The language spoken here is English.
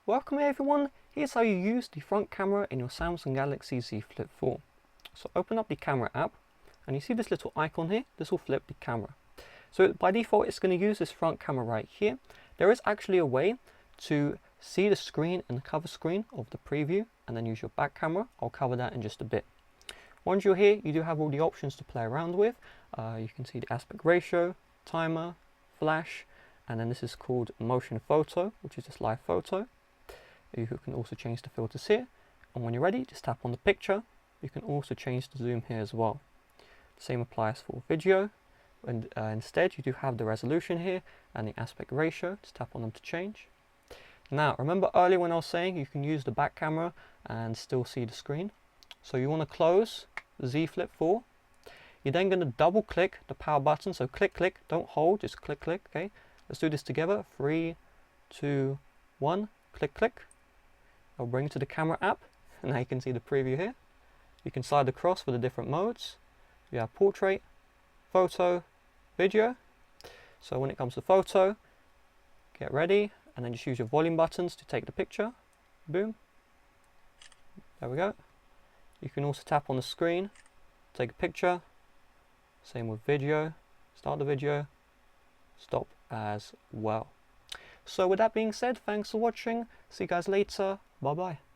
Welcome everyone, here's how you use the front camera in your Samsung Galaxy Z Flip 4. So open up the camera app and you see this little icon here, this will flip the camera. So by default it's going to use this front camera right here. There is actually a way to see the screen and the cover screen of the preview and then use your back camera. I'll cover that in just a bit. Once you're here you do have all the options to play around with. You can see the aspect ratio, timer, flash, and then this is called motion photo, which is just live photo. You can also change the filters here, and when you're ready just tap on the picture. You can also change the zoom here as well. The same applies for video, and instead you do have the resolution here and the aspect ratio. Just tap on them to change. Now remember earlier when I was saying you can use the back camera and still see the screen. So you want to close the Z Flip 4. You're then going to double click the power button, so click click, don't hold, just click click. Okay, let's do this together. 3, 2, 1, click click. I'll bring it to the camera app, and now you can see the preview here. You can slide across for the different modes. You have portrait, photo, video. So when it comes to photo, get ready, and then just use your volume buttons to take the picture. Boom. There we go. You can also tap on the screen, take a picture. Same with video. Start the video, stop as well. So with that being said, thanks for watching. See you guys later. Bye bye.